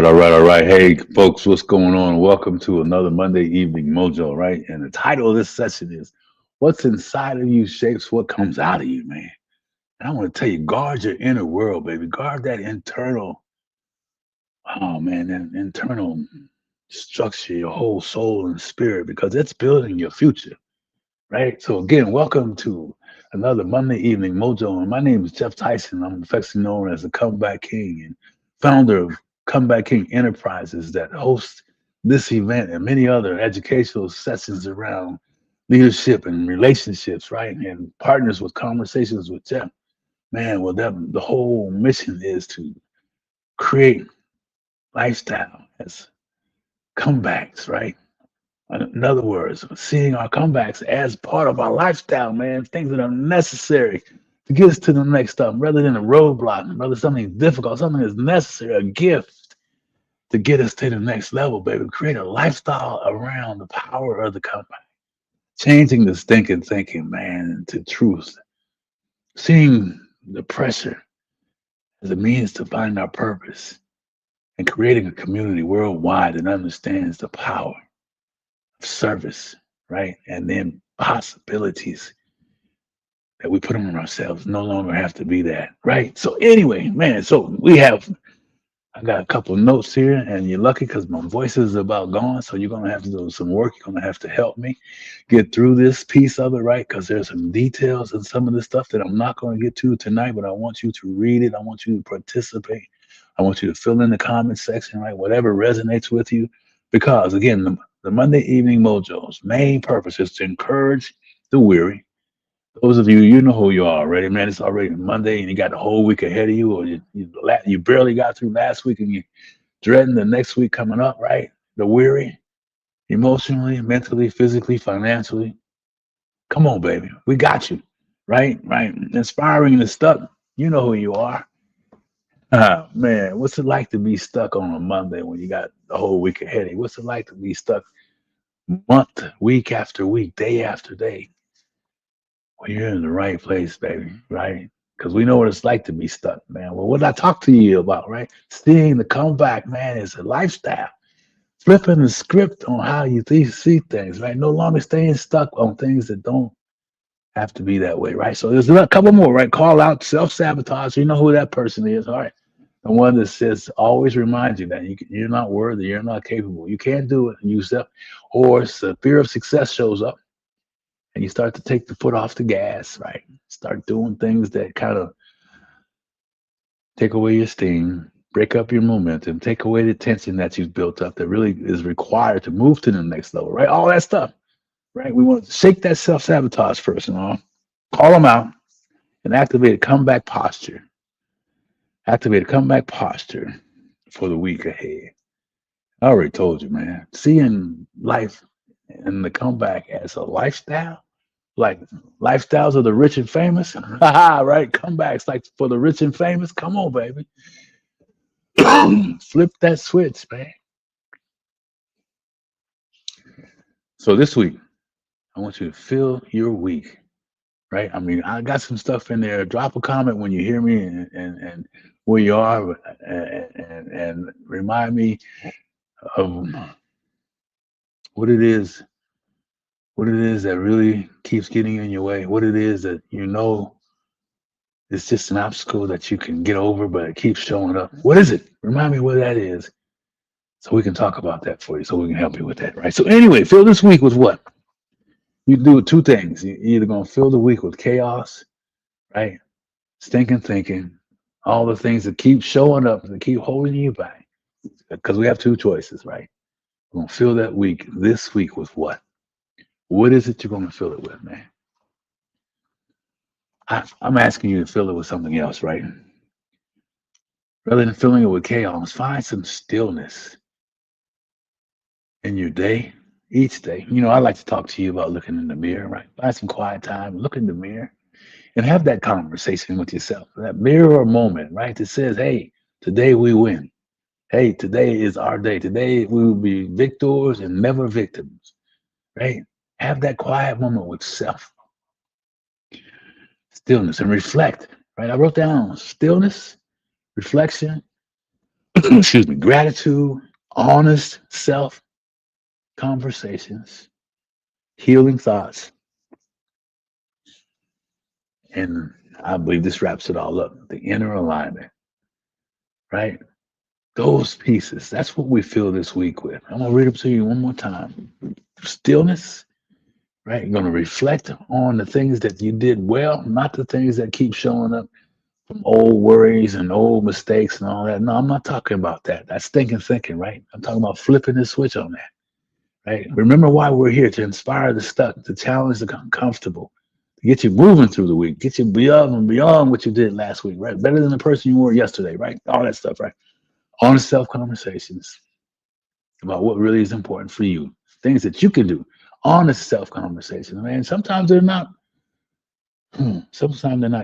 all right. Hey, folks, what's going on? Welcome to another Monday Evening Mojo, right? And the title of this session is What's Inside of You Shapes What Comes Out of You, man. And I want to tell you, guard your inner world, baby. Guard that internal, oh man, that internal structure, your whole soul and spirit, because it's building your future, right? So, again, welcome to another Monday Evening Mojo. And my name is Geoff Tyson. I'm affectionately known as the Comeback King and founder of Comeback King Enterprises that hosts this event and many other educational sessions around leadership and relationships, right? And partners with conversations with Jeff. Man, well, the whole mission is to create lifestyle as comebacks, right? In other words, seeing our comebacks as part of our lifestyle, man, things that are necessary to get us to the next step rather than a roadblock, rather something difficult, something that's necessary, a gift to get us to the next level, baby. Create a lifestyle around the power of the comeback, changing the stinking thinking, man, into truth, seeing the pressure as a means to find our purpose and creating a community worldwide that understands the power of service, right? And then possibilities that we put on ourselves no longer have to be that, right? So anyway, man, so I got a couple of notes here, and you're lucky because my voice is about gone. So you're gonna have to do some work. You're gonna have to help me get through this piece of it, right? Because there's some details and some of this stuff that I'm not gonna get to tonight, but I want you to read it. I want you to participate. I want you to fill in the comment section, right? Whatever resonates with you. Because again, the Monday Evening Mojo's main purpose is to encourage the weary. Those of you, you know who you are already, man. It's already Monday, and you got the whole week ahead of you, or you barely got through last week, and you dreading the next week coming up, right? The weary, emotionally, mentally, physically, financially. Come on, baby, we got you, right? Right. Inspiring and stuck. You know who you are. Man, what's it like to be stuck on a Monday when you got the whole week ahead of you? What's it like to be stuck month, week after week, day after day? Well, you're in the right place, baby, right? Because we know what it's like to be stuck, man. Well, what I talk to you about, right? Seeing the comeback, man, is a lifestyle. Flipping the script on how you see things, right? No longer staying stuck on things that don't have to be that way, right? So there's a couple more, right? Call out self-sabotage. You know who that person is, all right? The one that says, always remind you that you're not worthy, you're not capable, you can't do it, and you self, or the fear of success shows up and you start to take the foot off the gas, right? Start doing things that kind of take away your steam, break up your momentum, take away the tension that you've built up that really is required to move to the next level, right? All that stuff, right? We want to shake that self sabotage person off, call them out, and activate a comeback posture. Activate a comeback posture for the week ahead. I already told you, man. Seeing life and the comeback as a lifestyle, like lifestyles of the rich and famous. Haha, right? Comebacks like for the rich and famous. Come on, baby. Flip that switch, man. So this week, I want you to fill your week, right? I mean, I got some stuff in there. Drop a comment when you hear me and where you are, and remind me of what it is, what it is that really keeps getting in your way, what it is that you know it's just an obstacle that you can get over, but it keeps showing up. What is it? Remind me what that is so we can talk about that for you, so we can help you with that, right? So, anyway, fill this week with what? You do two things. You're either going to fill the week with chaos, right? Stinking thinking, all the things that keep showing up, that keep holding you back. Because we have two choices, right? We're going to fill that week this week with what? What is it you're going to fill it with, man? I'm asking you to fill it with something else, right? Rather than filling it with chaos, find some stillness in your day, each day. You know, I like to talk to you about looking in the mirror, right? Find some quiet time, look in the mirror, and have that conversation with yourself. That mirror moment, right? That says, hey, today we win. Hey, today is our day. Today we will be victors and never victims, right? Have that quiet moment with self, stillness, and reflect, right? I wrote down stillness, reflection, excuse me, gratitude, honest self conversations, healing thoughts, and I believe this wraps it all up. The inner alignment, right? Those pieces. That's what we feel this week with. I'm gonna read them to you one more time. Stillness, right? You're gonna reflect on the things that you did well, not the things that keep showing up from old worries and old mistakes and all that. No, I'm not talking about that. That's thinking, thinking, right? I'm talking about flipping the switch on that, right? Remember why we're here, to inspire the stuck, to challenge the uncomfortable, to get you moving through the week, get you beyond and beyond what you did last week, right? Better than the person you were yesterday, right? All that stuff, right? Honest self conversations about what really is important for you, things that you can do. Honest self conversations, man. Sometimes they're not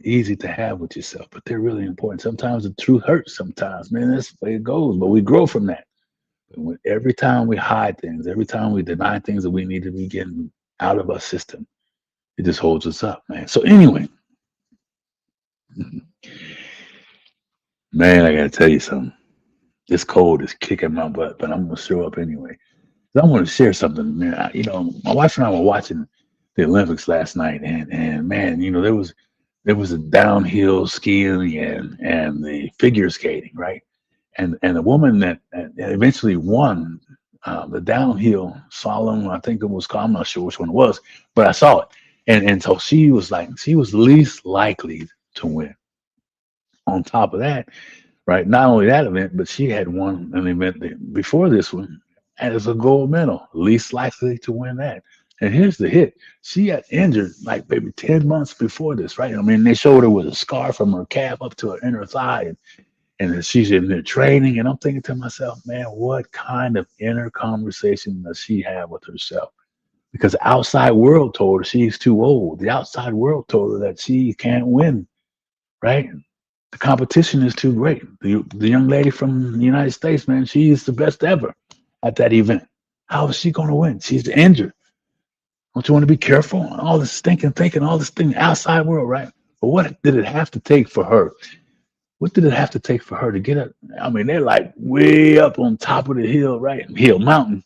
easy to have with yourself, but they're really important. Sometimes the truth hurts. Sometimes, man, that's the way it goes. But we grow from that. Every time we hide things, every time we deny things that we need to be getting out of our system, it just holds us up, man. So anyway, man, I gotta tell you something. This cold is kicking my butt, but I'm gonna show up anyway. I want to share something, man. My wife and I were watching the Olympics last night, and man, there was a downhill skiing and the figure skating, right? And the woman that eventually won the downhill slalom, I think it was called. I'm not sure which one it was, but I saw it, and so she was least likely to win. On top of that, right? Not only that event, but she had won an event before this one as a gold medal, least likely to win that. And here's the hit: she got injured like maybe 10 months before this, right? I mean, they showed her with a scar from her calf up to her inner thigh, and she's in there training. And I'm thinking to myself, man, what kind of inner conversation does she have with herself? Because the outside world told her she's too old. The outside world told her that she can't win, right? The competition is too great. The young lady from the United States, man, she is the best ever at that event. How is she going to win? She's injured. Don't you want to be careful? All this stinking thinking, all this thing outside world, right? But what did it have to take for her? What did it have to take for her to get up? I mean, they're like way up on top of the hill, right? Hill mountain,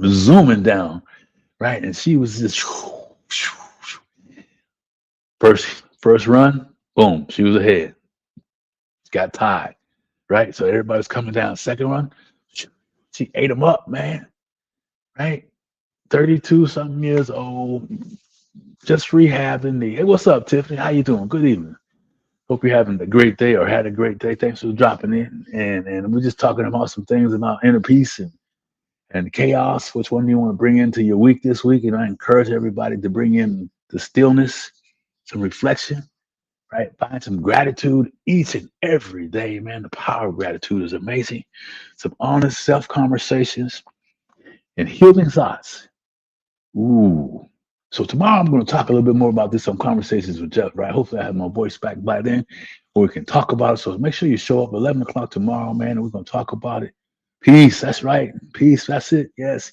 zooming down, right? And she was just first run, boom, she was ahead. Got tied, right? So everybody's coming down. Second run, she ate them up, man, right? 32 something years old, just rehabbing the. Hey, what's up, Tiffany? How you doing? Good evening. Hope you're having a great day or had a great day. Thanks for dropping in. And we're just talking about some things about inner peace and chaos. Which one do you want to bring into your week this week? And I encourage everybody to bring in the stillness, some reflection, right? Find some gratitude each and every day, man. The power of gratitude is amazing. Some honest self conversations and healing thoughts. Ooh. So tomorrow I'm going to talk a little bit more about this on Conversations with Geoff, right? Hopefully I have my voice back by then, or we can talk about it. So make sure you show up 11 o'clock tomorrow, man, and we're going to talk about it. Peace, that's right. Peace, that's it. Yes.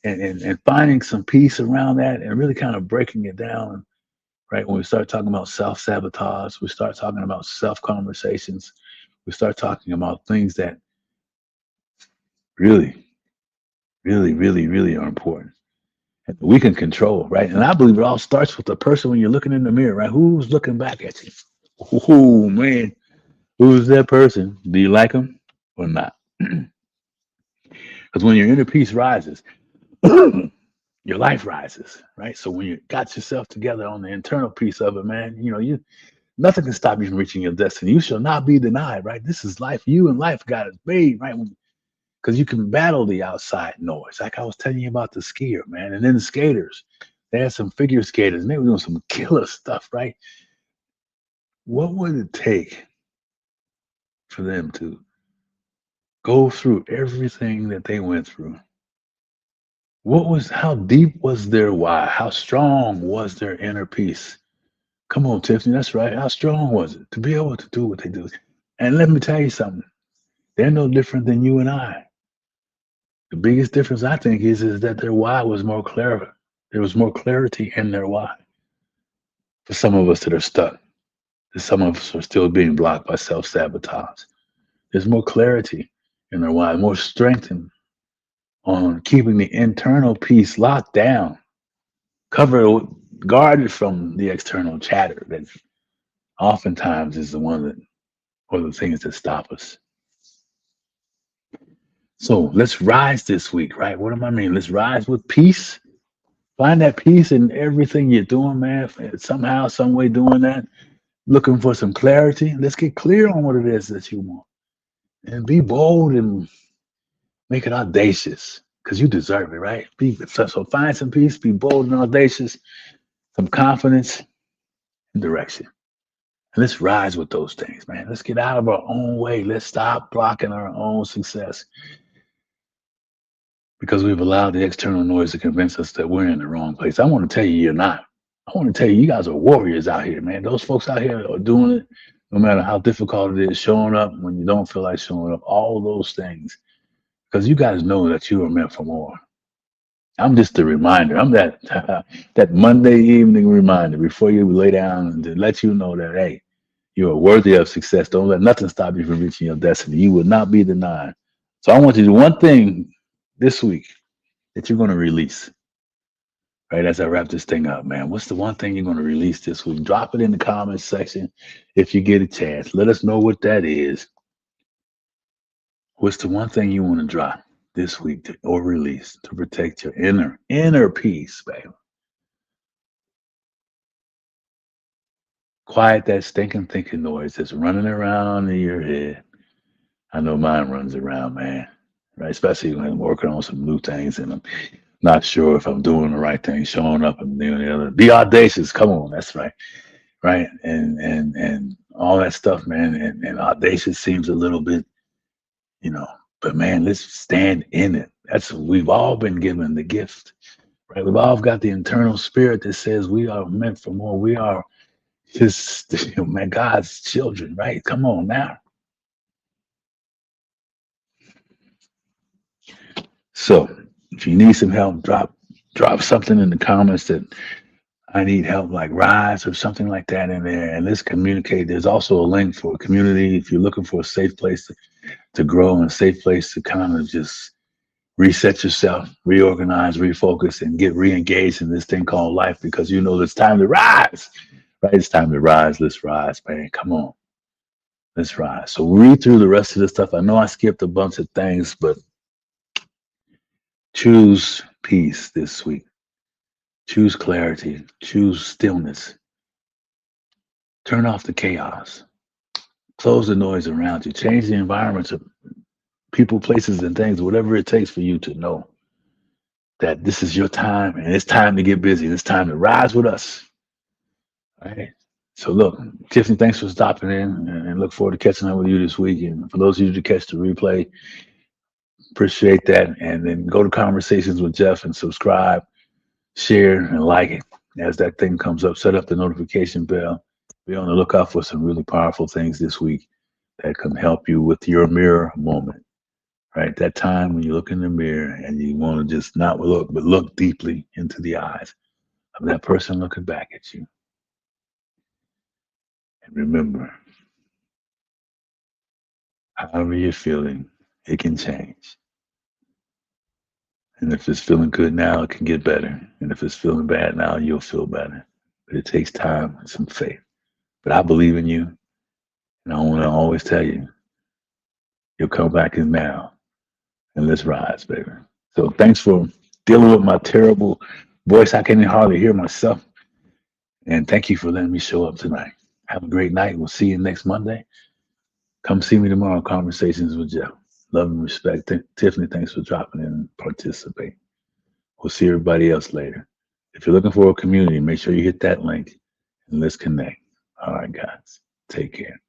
And finding some peace around that and really kind of breaking it down, right? When we start talking about self-sabotage, we start talking about self-conversations, we start talking about things that really, really, really, really are important. We can control, right? And I believe it all starts with the person when you're looking in the mirror, right? Who's looking back at you? Oh man, who's that person? Do you like them or not? Because when your inner peace rises, your life rises, right? So when you got yourself together on the internal piece of it, man, you nothing can stop you from reaching your destiny. You shall not be denied, right? This is life. You and life got it made, right? Because you can battle the outside noise. Like I was telling you about the skier, man, and then the skaters. They had some figure skaters, and they were doing some killer stuff, right? What would it take for them to go through everything that they went through? How deep was their why? How strong was their inner peace? Come on, Tiffany, that's right. How strong was it to be able to do what they do? And let me tell you something. They're no different than you and I. The biggest difference, I think, is that their why was more clear. There was more clarity in their why. For some of us that are stuck, some of us are still being blocked by self-sabotage. There's more clarity in their why, more strength on keeping the internal peace locked down, covered, guarded from the external chatter that oftentimes is the one that, or the things that stop us. So let's rise this week, right? What do I mean? Let's rise with peace. Find that peace in everything you're doing, man. Somehow, some way doing that. Looking for some clarity. Let's get clear on what it is that you want. And be bold and make it audacious. Because you deserve it, right? So find some peace, be bold and audacious, some confidence and direction. And let's rise with those things, man. Let's get out of our own way. Let's stop blocking our own success because we've allowed the external noise to convince us that we're in the wrong place. I want to tell you, you're not. I want to tell you, you guys are warriors out here, man. Those folks out here are doing it, no matter how difficult it is, showing up when you don't feel like showing up, all those things, because you guys know that you are meant for more. I'm just a reminder. I'm that that Monday evening reminder before you lay down and to let you know that, hey, you are worthy of success. Don't let nothing stop you from reaching your destiny. You will not be denied. So I want you to do one thing this week that you're going to release, right? As I wrap this thing up, man, what's the one thing you're going to release this week? Drop it in the comments section if you get a chance. Let us know what that is. What's the one thing you want to drop this week or release to protect your inner peace, baby? Quiet that stinking thinking noise that's running around in your head. I know mine runs around, man. Right, especially when I'm working on some new things and I'm not sure if I'm doing the right thing, showing up and doing the other. Be audacious. Come on, that's right. Right. And all that stuff, man. And audacious seems a little bit, you know, but man, let's stand in it. That's we've all been given the gift, right? We've all got the internal spirit that says we are meant for more. We are his man, God's children, right? Come on now. So if you need some help, drop something in the comments that I need help, like rise or something like that in there, and let's communicate. There's also a link for a community if you're looking for a safe place to grow and a safe place to kind of just reset yourself, reorganize, refocus, and get re-engaged in this thing called life because you know it's time to rise. Right? It's time to rise. Let's rise, man. Come on. Let's rise. So read through the rest of the stuff. I know I skipped a bunch of things, but choose peace this week. Choose clarity. Choose stillness. Turn off the chaos. Close the noise around you. Change the environment to people, places, and things, whatever it takes for you to know that this is your time and it's time to get busy. It's time to rise with us. All right. So look, Tiffany, thanks for stopping in and look forward to catching up with you this week. And for those of you to catch the replay, appreciate that. And then go to Conversations with Geoff and subscribe, share, and like it as that thing comes up. Set up the notification bell. Be on the lookout for some really powerful things this week that can help you with your mirror moment, right? That time when you look in the mirror and you want to just not look, but look deeply into the eyes of that person looking back at you. And remember, however you're feeling, it can change. And if it's feeling good now, it can get better. And if it's feeling bad now, you'll feel better. But it takes time and some faith. But I believe in you. And I want to always tell you, you'll come back in now and let's rise, baby. So thanks for dealing with my terrible voice. I can't even hardly hear myself. And thank you for letting me show up tonight. Have a great night. We'll see you next Monday. Come see me tomorrow. Conversations with Geoff. Love and respect. Tiffany, thanks for dropping in and participating. We'll see everybody else later. If you're looking for a community, make sure you hit that link and let's connect. All right, guys. Take care.